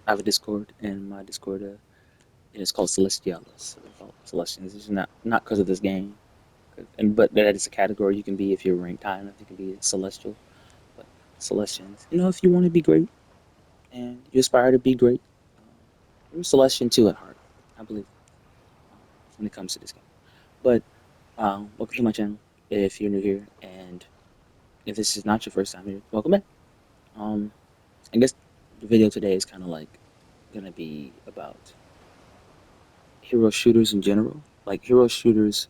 I have a Discord, and my Discord is called Celestialis. So they're called Celestians. It's not because of this game, but that is a category you can be if you're ranked high enough. You can be a Celestial, but Celestians. If you want to be great and you aspire to be great, you're a Celestian too at heart, I believe, um, when it comes to this game. But welcome to my channel. If you're new here, and if this is not your first time here, welcome back. Um, I guess the video today is kind of like gonna be about hero shooters in general. Like hero shooters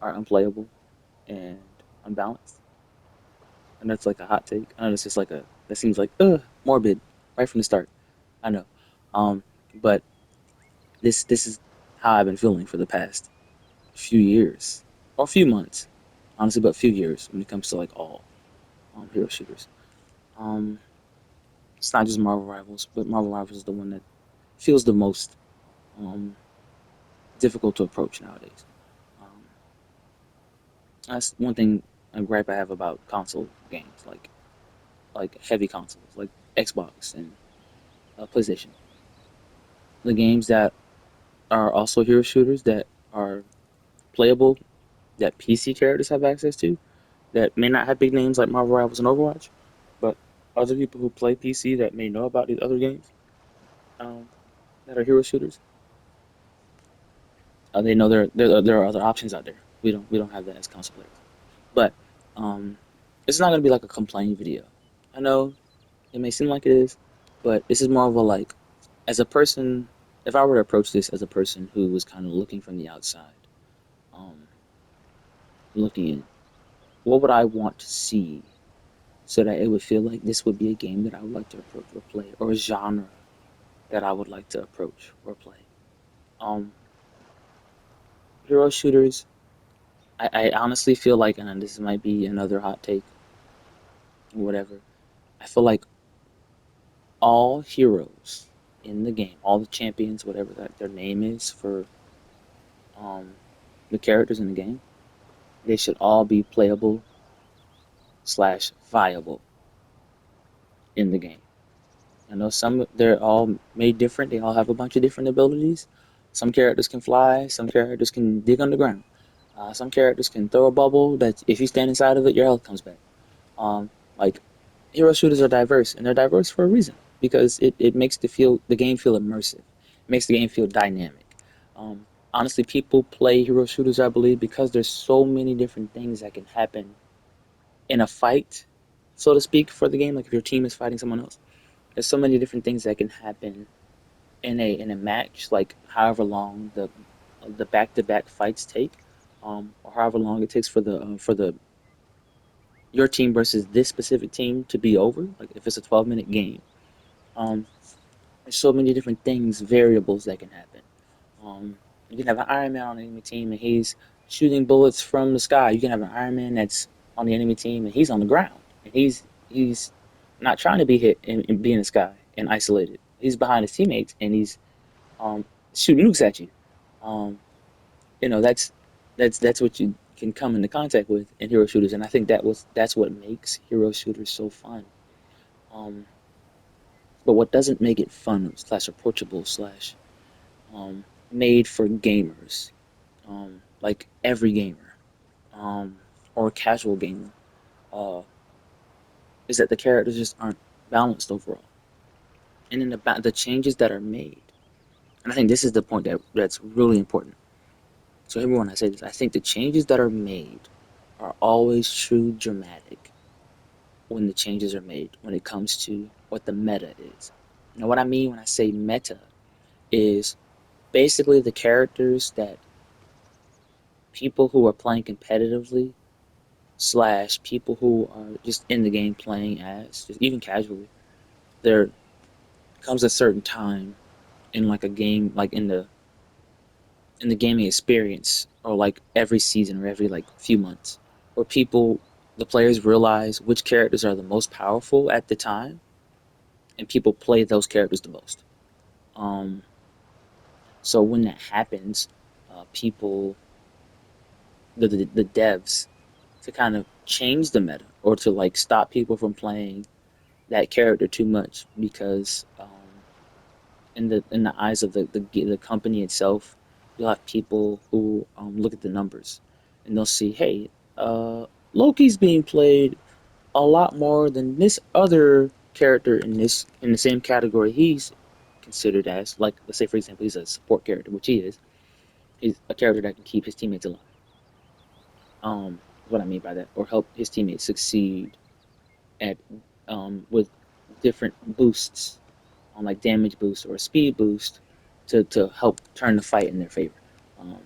are unplayable and unbalanced, and that's like a hot take. I know it's just like that seems like morbid right from the start. I know, um, but this is how I've been feeling for the past few years or few months, honestly, but few years when it comes to like all hero shooters. Um, it's not just Marvel Rivals, but Marvel Rivals is the one that feels the most um, difficult to approach nowadays. Um, that's one thing a gripe I have about console games, like heavy consoles, like Xbox and PlayStation. The games that are also hero shooters that are playable, that PC characters have access to, that may not have big names like Marvel Rivals and Overwatch, but other people who play PC that may know about these other games um, that are hero shooters, they know there are other options out there. We don't have that as console players, but um, it's not gonna be like a complaint video. I know it may seem like it is, but this is more of a like, as a person, if I were to approach this as a person who was kind of looking from the outside, um, looking in, what would I want to see so that it would feel like this would be a game that I would like to approach or play, or a genre that I would like to approach or play. Um, Hero shooters, I honestly feel like, and this might be another hot take or whatever, I feel like all heroes in the game, all the champions, whatever that their name is for um, the characters in the game, they should all be playable slash viable in the game. I know they're all made different. They all have a bunch of different abilities. Some characters can fly. Some characters can dig underground. Some characters can throw a bubble that if you stand inside of it, your health comes back. Like hero shooters are diverse, and they're diverse for a reason because it makes the game feel immersive. It makes the game feel dynamic. Honestly, people play hero shooters, I believe, because there's so many different things that can happen in a fight, so to speak, for the game. Like if your team is fighting someone else, there's so many different things that can happen in a match. Like however long the back to back fights take, or however long it takes for the your team versus this specific team to be over. Like if it's a 12-minute game, um, there's so many different things, variables that can happen. You can have an Iron Man on the enemy team and he's shooting bullets from the sky. You can have an Iron Man that's on the enemy team and he's on the ground and he's not trying to be hit and be in the sky and isolated. He's behind his teammates and he's um, shooting nukes at you. Um, that's what you can come into contact with in hero shooters, and I think that's what makes hero shooters so fun. Um, but what doesn't make it fun slash approachable slash made for gamers, like every gamer, or a casual gamer, uh, is that the characters just aren't balanced overall, and then the changes that are made. And I think this is the point that's really important. So everyone, I say this, I think the changes that are made are always true dramatic when the changes are made when it comes to what the meta is. Now, what I mean when I say meta is basically the characters that people who are playing competitively slash people who are just in the game playing as just even casually, there comes a certain time in like a game, like in the gaming experience, or like every season or every like few months, where the players realize which characters are the most powerful at the time, and people play those characters the most. Um, so when that happens, people, the devs, to kind of change the meta or to like stop people from playing that character too much because in the eyes of the company itself, you'll have people who look at the numbers and they'll see, hey, uh, Loki's being played a lot more than this other character in the same category he's considered as. Like, let's say for example, he's a support character, which he is. He's a character that can keep his teammates alive. What I mean by that, or help his teammates succeed at with different boosts on like damage boost or speed boost to help turn the fight in their favor. Um,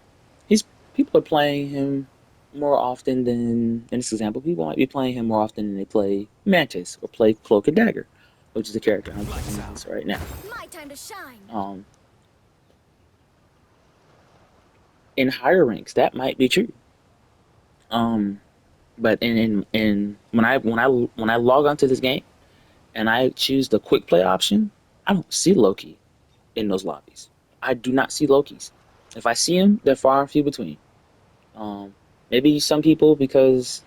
he's People are playing him more often than in this example. People might be playing him more often than they play Mantis or play Cloak and Dagger, which is the character I'm playing as right now. My time to shine. Um, in higher ranks, that might be true. Um, but in when I log onto this game and I choose the quick play option, I don't see Loki in those lobbies. I do not see Lokis. If I see them, they're far and few between. Um, Maybe some people because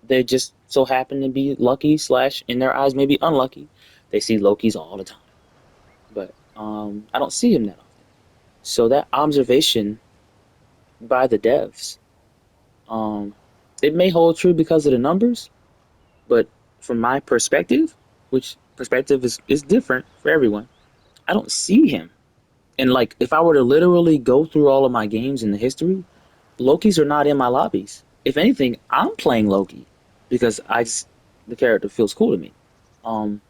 they just so happen to be lucky slash in their eyes maybe unlucky, they see Lokis all the time. But I don't see him that often. So that observation by the devs, um, it may hold true because of the numbers, but from my perspective, which perspective is different for everyone, I don't see him. And like if I were to literally go through all of my games in the history, Lokis are not in my lobbies. If anything, I'm playing Loki because the character feels cool to me. Um,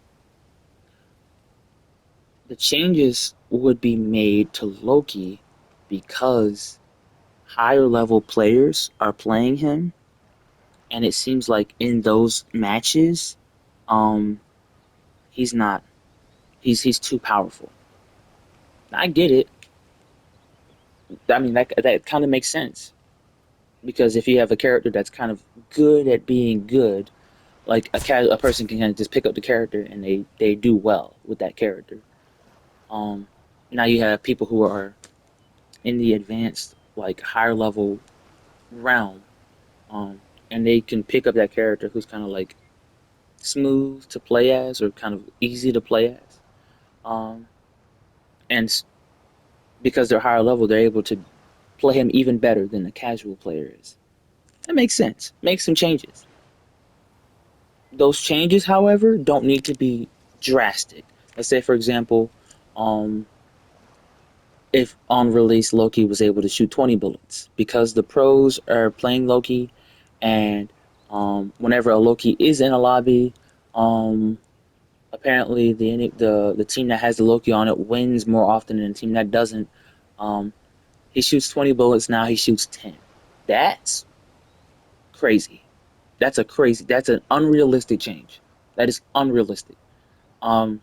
the changes would be made to Loki because higher level players are playing him, and it seems like in those matches, um, he's not. He's too powerful. I get it. I mean that kind of makes sense because if you have a character that's kind of good at being good, like a person can kind of just pick up the character and they do well with that character. Um, Now you have people who are in the advanced like higher level realm, and they can pick up that character who's kind of like smooth to play as or kind of easy to play as. Um, and because they're higher level, they're able to play him even better than the casual player is. That makes sense. Make some changes. Those changes, however, don't need to be drastic. Let's say, for example, um, if on release Loki was able to shoot 20 bullets because the pros are playing Loki, and whenever a Loki is in a lobby, um, apparently the team that has the Loki on it wins more often than the team that doesn't. Um, he shoots 20 bullets now. He shoots 10. That's crazy. That's an unrealistic change. That is unrealistic. Um,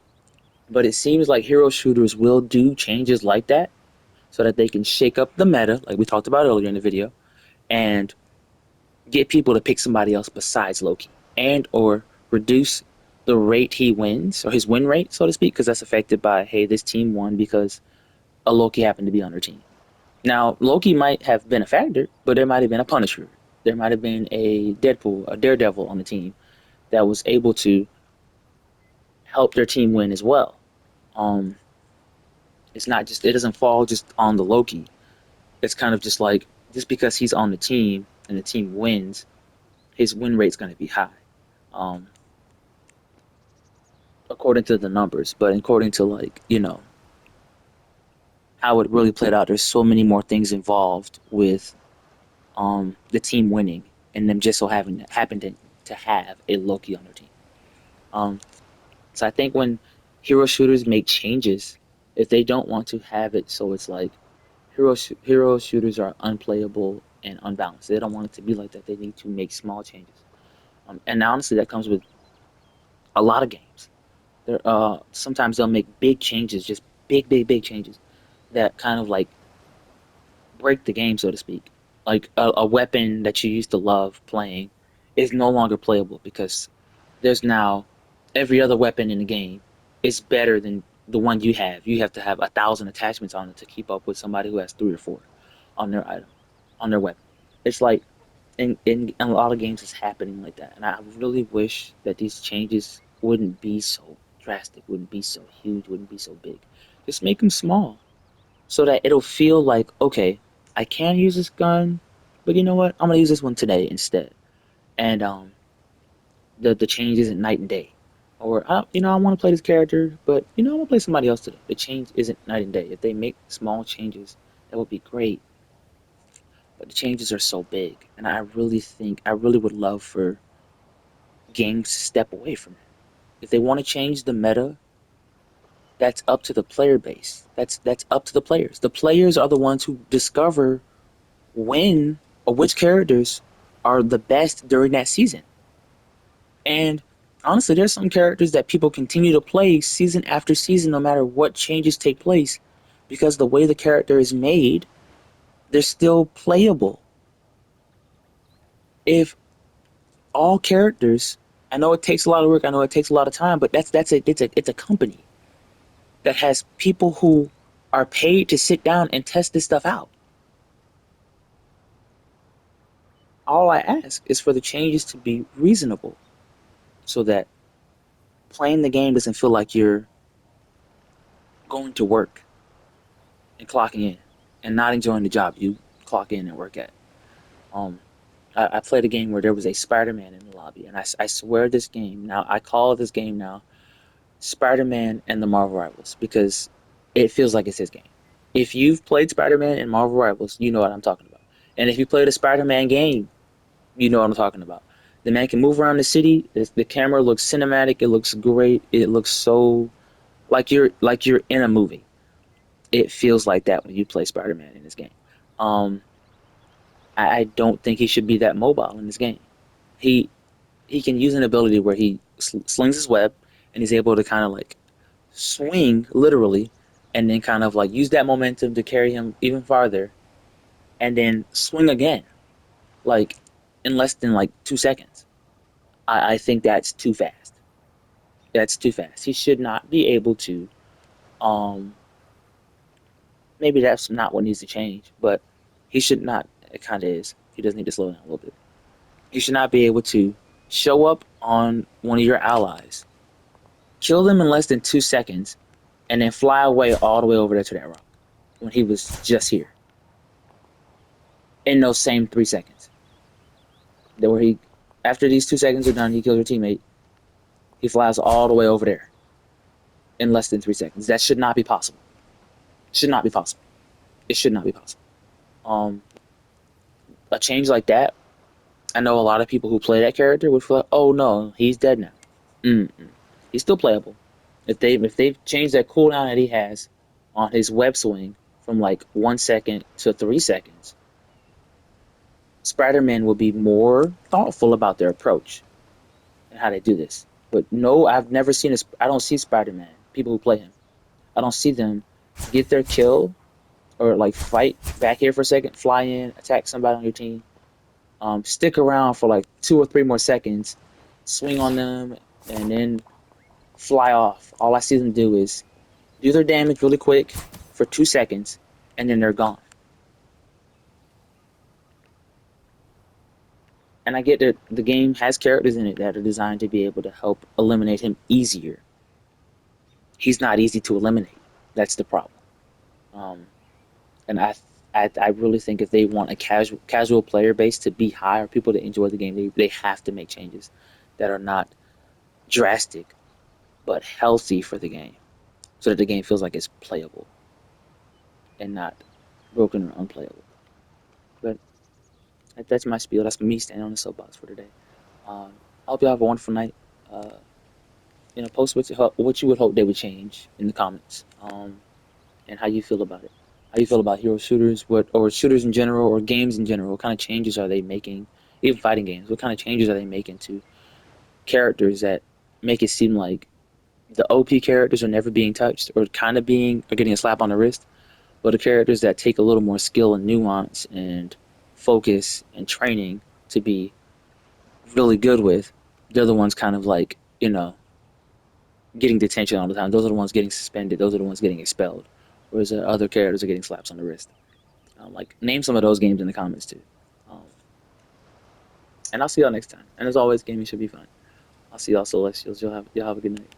but it seems like hero shooters will do changes like that so that they can shake up the meta, like we talked about earlier in the video, and get people to pick somebody else besides Loki, and or reduce the rate he wins or his win rate, so to speak, because that's affected by hey, this team won because a Loki happened to be on their team. Now Loki might have been a factor, but there might have been a Punisher, there might have been a Deadpool, a Daredevil on the team that was able to help their team win as well. Um, it's not just it doesn't fall just on the Loki. It's kind of just like just because he's on the team and the team wins, his win rate's going to be high, um, according to the numbers. But according to like how it really played out, there's so many more things involved with the team winning and them just so having happened to have a Loki on their team. Um, so I think when hero shooters make changes, if they don't want to have it so it's like hero shooters are unplayable and unbalanced, they don't want it to be like that. They need to make small changes. And honestly, that comes with a lot of games. Sometimes they'll make big changes, just big changes that kind of like break the game, so to speak. Like a weapon that you used to love playing is no longer playable because there's now every other weapon in the game is better than the one you have. You have to have 1,000 attachments on it to keep up with somebody who has 3 or 4 on their item, on their weapon. It's like in a lot of games it's happening like that, and I really wish that these changes wouldn't be so drastic, wouldn't be so huge, wouldn't be so big. Just make them small so that it'll feel like, okay, I can use this gun, but you know what? I'm gonna use this one today instead. And the change isn't night and day. Or I want to play this character, but I want to play somebody else today. The change isn't night and day. If they make small changes, that would be great. But the changes are so big, and I really would love for games to step away from that. If they want to change the meta, that's up to the player base. That's up to the players. The players are the ones who discover when or which characters are the best during that season. And honestly, there's some characters that people continue to play season after season, no matter what changes take place, because the way the character is made, they're still playable. If all characters, I know it takes a lot of work, I know it takes a lot of time, but it's a company that has people who are paid to sit down and test this stuff out. All I ask is for the changes to be reasonable, so that playing the game doesn't feel like you're going to work and clocking in and not enjoying the job you clock in and work at. Um, I played a game where there was a Spider-Man in the lobby, and I swear this game now I call this game now Spider-Man and the Marvel Rivals because it feels like it's his game. If you've played Spider-Man and Marvel Rivals, you know what I'm talking about. And if you played a Spider-Man game, you know what I'm talking about. The man can move around the city. The camera looks cinematic. It looks great. It looks so like you're in a movie. It feels like that when you play Spider-Man in this game. Um, I don't think he should be that mobile in this game. He he can use an ability where he slings his web and he's able to kind of like swing literally, and then kind of like use that momentum to carry him even farther, and then swing again, like in less than like 2 seconds. I think that's too fast. That's too fast. He should not be able to. Um, Maybe that's not what needs to change, but he should not. It kind of is. He does need to slow down a little bit. You should not be able to show up on one of your allies, kill them in less than 2 seconds, and then fly away all the way over there to that rock when he was just here in those same 3 seconds. That where he, after these 2 seconds are done, he kills your teammate. He flies all the way over there in less than 3 seconds. That should not be possible. Should not be possible. It should not be possible. Um, a change like that, I know a lot of people who play that character would feel like, oh no, he's dead now. Mm-mm. He's still playable. If they've changed that cooldown that he has on his web swing from like 1 second to 3 seconds, Spider-Man will be more thoughtful about their approach and how they do this. But no, I've never seen a. I don't see Spider-Man. People who play him, I don't see them get their kill or like fight back here for a second, fly in, attack somebody on your team, stick around for like 2 or 3 more seconds, swing on them, and then fly off. All I see them do is do their damage really quick for 2 seconds, and then they're gone. And I get that the game has characters in it that are designed to be able to help eliminate him easier. He's not easy to eliminate. That's the problem. Um, and I really think if they want a casual player base to be high or people to enjoy the game, they have to make changes that are not drastic but healthy for the game, so that the game feels like it's playable and not broken or unplayable. But that's my spiel. That's me standing on the soapbox for today. I hope you have a wonderful night. Uh, post what you would hope they would change in the comments, and how you feel about it. How you feel about hero shooters, or shooters in general, or games in general. What kind of changes are they making? Even fighting games. What kind of changes are they making to characters that make it seem like the OP characters are never being touched, or kind of being, or getting a slap on the wrist, but the characters that take a little more skill and nuance and focus and training to be really good with, they're the ones kind of like, getting detention all the time. Those are the ones getting suspended. Those are the ones getting expelled. Whereas the other characters are getting slaps on the wrist. Like, name some of those games in the comments too. Um, and I'll see y'all next time. And as always, gaming should be fun. I'll see y'all celestials. Y'all have a good night.